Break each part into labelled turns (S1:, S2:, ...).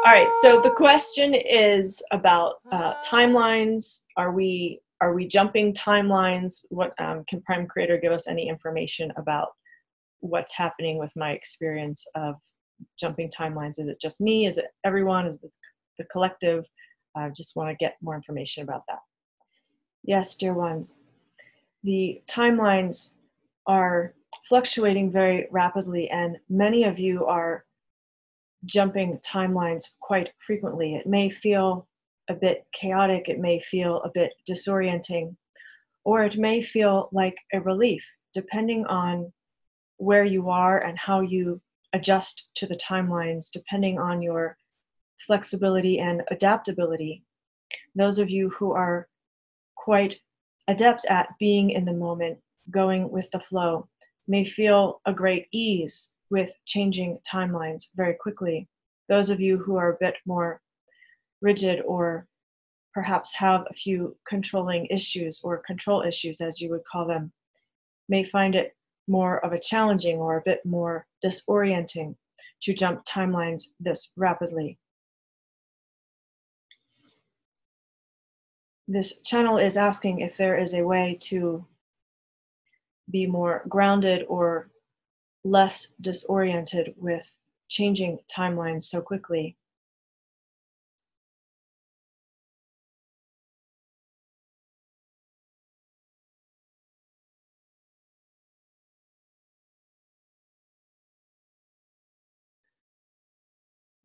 S1: All right, so the question is about timelines. Are we jumping timelines? What can Prime Creator give us any information about what's happening with my experience of jumping timelines? Is it just me? Is it everyone? Is it the collective? I just want to get more information about that. Yes, dear ones, the timelines are fluctuating very rapidly, and many of you are jumping timelines quite frequently. It may feel a bit chaotic, it may feel a bit disorienting, or it may feel like a relief, depending on where you are and how you adjust to the timelines, depending on your flexibility and adaptability. Those of you who are quite adept at being in the moment, going with the flow, may feel a great ease with changing timelines very quickly. Those of you who are a bit more rigid or perhaps have a few controlling issues or control issues, as you would call them, may find it more of a challenging or a bit more disorienting to jump timelines this rapidly. This channel is asking if there is a way to be more grounded or less disoriented with changing timelines so quickly.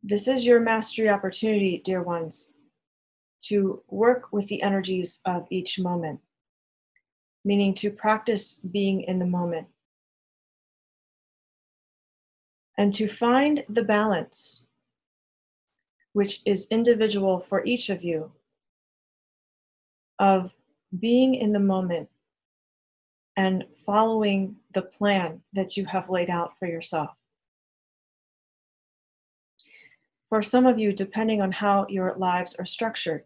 S1: This is your mastery opportunity, dear ones, to work with the energies of each moment, meaning to practice being in the moment and to find the balance which is individual for each of you of being in the moment and following the plan that you have laid out for yourself. For some of you, depending on how your lives are structured,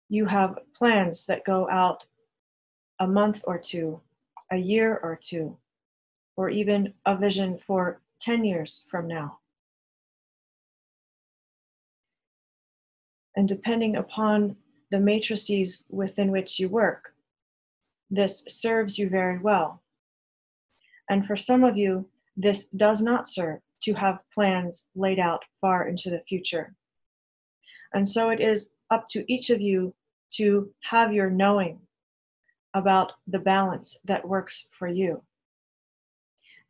S1: you have plans that go out a month or two, a year or two, or even a vision for 10 years from now. And depending upon the matrices within which you work, this serves you very well. And for some of you, this does not serve to have plans laid out far into the future. And so it is up to each of you to have your knowing about the balance that works for you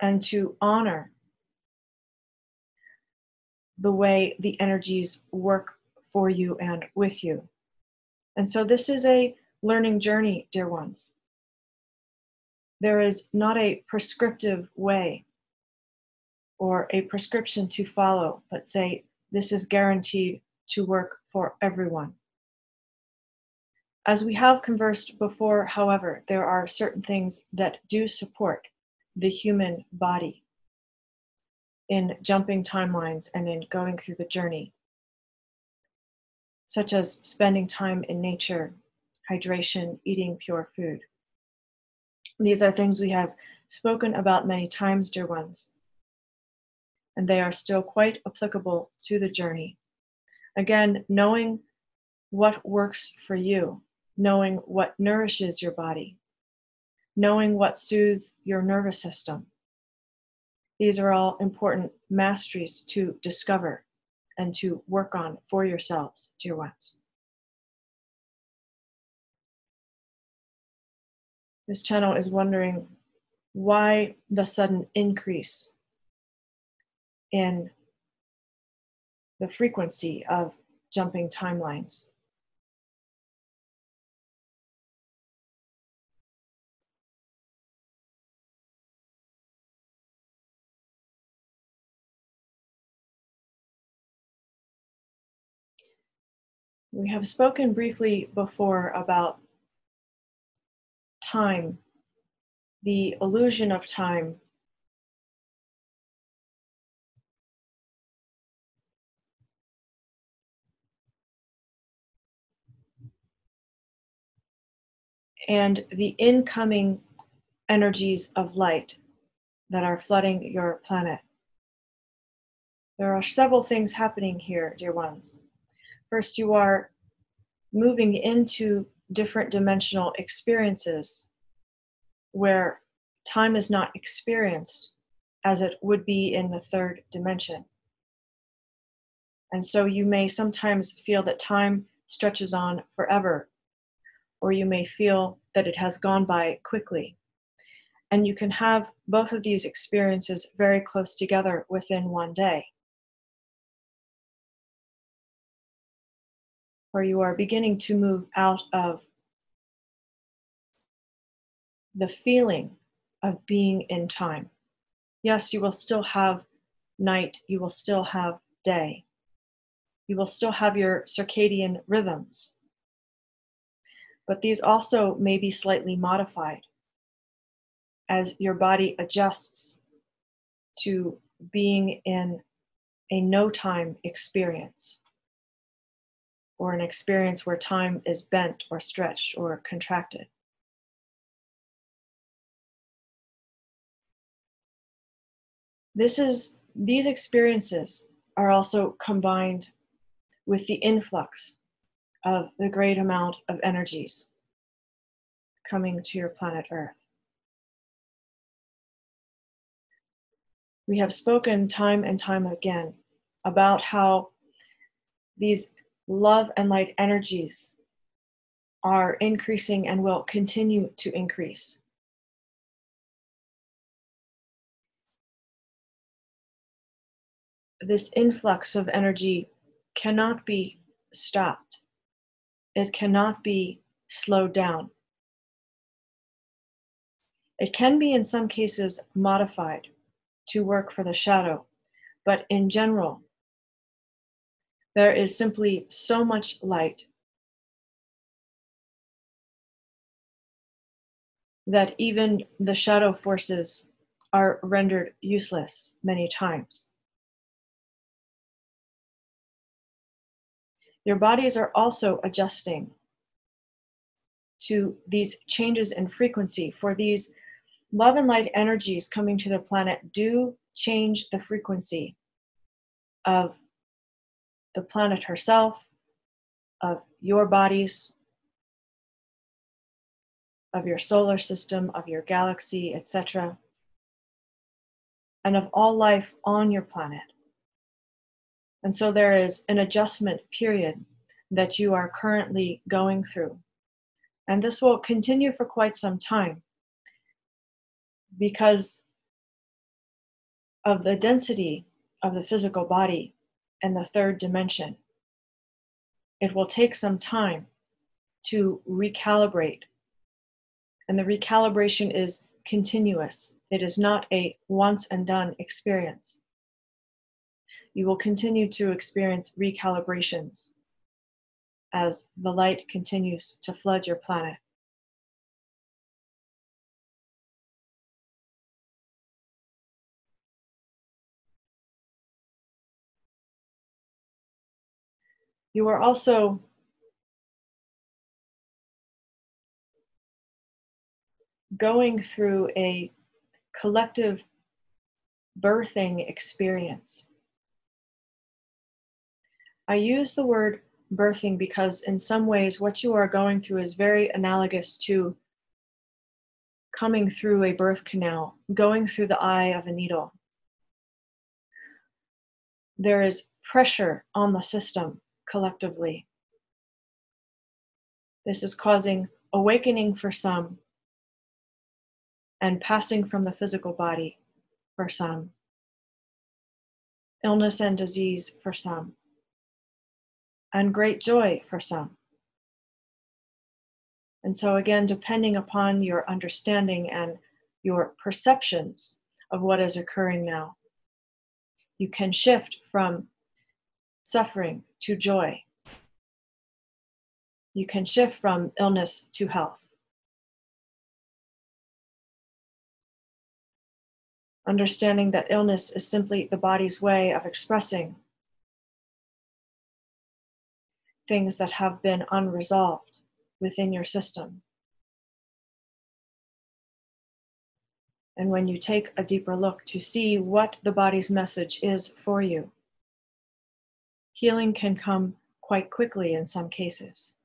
S1: and to honor the way the energies work for you and with you. And so this is a learning journey, dear ones. There is not a prescriptive way or a prescription to follow, but say this is guaranteed to work for everyone. As we have conversed before, however, there are certain things that do support the human body in jumping timelines and in going through the journey, such as spending time in nature, hydration, eating pure food. These are things we have spoken about many times, dear ones, and they are still quite applicable to the journey. Again, knowing what works for you, knowing what nourishes your body, knowing what soothes your nervous system. These are all important masteries to discover and to work on for yourselves, dear ones. This channel is wondering why the sudden increase in the frequency of jumping timelines. We have spoken briefly before about time, the illusion of time, and the incoming energies of light that are flooding your planet. There are several things happening here, dear ones. First, you are moving into different dimensional experiences where time is not experienced as it would be in the third dimension. And so you may sometimes feel that time stretches on forever, or you may feel that it has gone by quickly. And you can have both of these experiences very close together within one day. Where you are beginning to move out of the feeling of being in time. Yes, you will still have night, you will still have day. You will still have your circadian rhythms. But these also may be slightly modified as your body adjusts to being in a no time experience, or an experience where time is bent or stretched or contracted. These experiences are also combined with the influx of the great amount of energies coming to your planet Earth. We have spoken time and time again about how these love and light energies are increasing and will continue to increase. This influx of energy cannot be stopped. It cannot be slowed down. It can be, in some cases, modified to work for the shadow, but in general, there is simply so much light that even the shadow forces are rendered useless many times. Your bodies are also adjusting to these changes in frequency, for these love and light energies coming to the planet do change the frequency of the planet herself, of your bodies, of your solar system, of your galaxy, etc., and of all life on your planet. And so there is an adjustment period that you are currently going through. And this will continue for quite some time because of the density of the physical body and the third dimension. It will take some time to recalibrate. And the recalibration is continuous. It is not a once and done experience. You will continue to experience recalibrations as the light continues to flood your planet. You are also going through a collective birthing experience. I use the word birthing because in some ways what you are going through is very analogous to coming through a birth canal, going through the eye of a needle. There is pressure on the system collectively. This is causing awakening for some and passing from the physical body for some, illness and disease for some, and great joy for some. And so again, depending upon your understanding and your perceptions of what is occurring now, you can shift from suffering to joy. You can shift from illness to health. Understanding that illness is simply the body's way of expressing things that have been unresolved within your system. And when you take a deeper look to see what the body's message is for you, Healing can come quite quickly in some cases.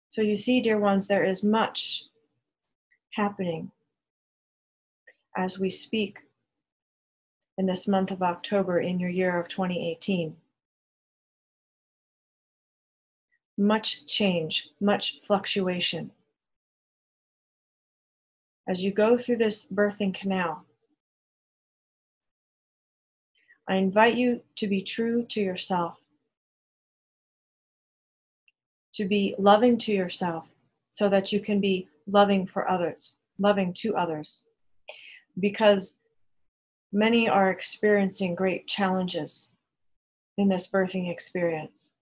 S1: So you see, dear ones, there is much happening as we speak in this month of October in your year of 2018. Much change, much fluctuation. As you go through this birthing canal, I invite you to be true to yourself, to be loving to yourself so that you can be loving for others, loving to others. Because many are experiencing great challenges in this birthing experience.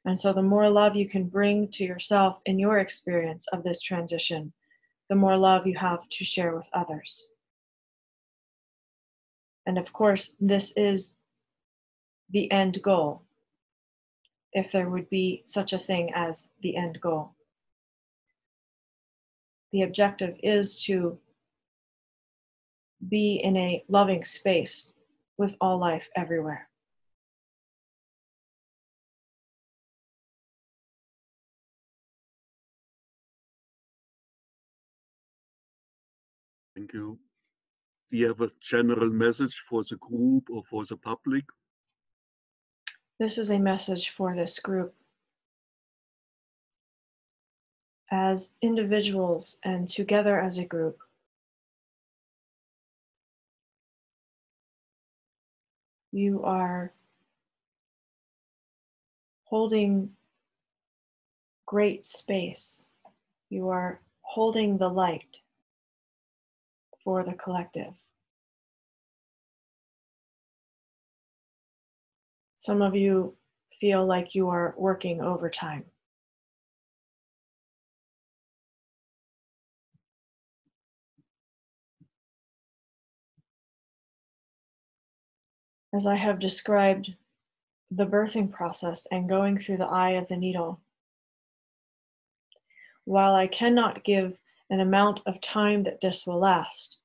S1: And so the more love you can bring to yourself in your experience of this transition, the more love you have to share with others. And of course, this is the end goal, if there would be such a thing as the end goal. The objective is to be in a loving space with all life everywhere.
S2: Thank you. Do you have a general message for the group or for the public?
S1: This is a message for this group. As individuals and together as a group, you are holding great space. You are holding the light for the collective. Some of you feel like you are working overtime. As I have described the birthing process and going through the eye of the needle, while I cannot give an amount of time that this will last,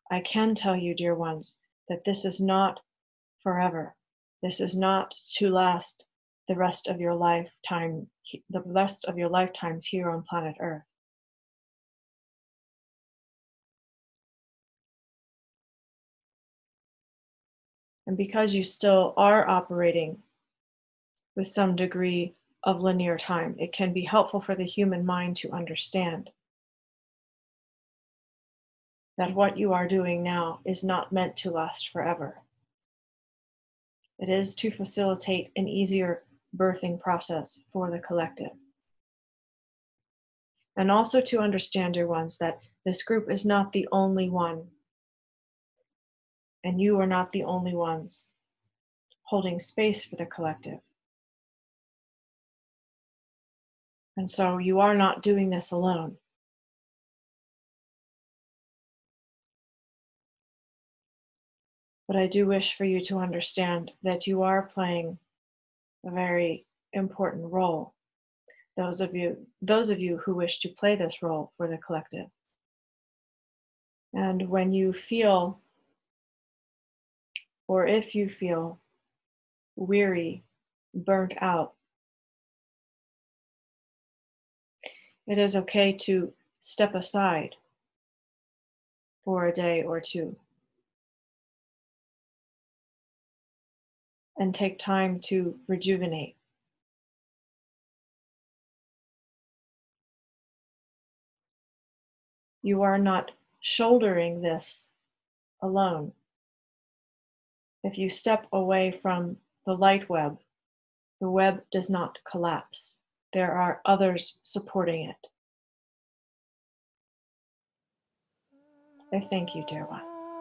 S1: I can tell you, dear ones, that this is not forever. This is not to last the rest of your lifetime, the rest of your lifetimes here on planet Earth. And because you still are operating with some degree of linear time, it can be helpful for the human mind to understand that what you are doing now is not meant to last forever. It is to facilitate an easier birthing process for the collective. And also to understand, dear ones, that this group is not the only one, and you are not the only ones holding space for the collective. And so you are not doing this alone. But I do wish for you to understand that you are playing a very important role. Those of you who wish to play this role for the collective. And when you feel, or if you feel weary, burnt out, it is okay to step aside for a day or two and take time to rejuvenate. You are not shouldering this alone. If you step away from the light web, the web does not collapse. There are others supporting it. I thank you, dear ones.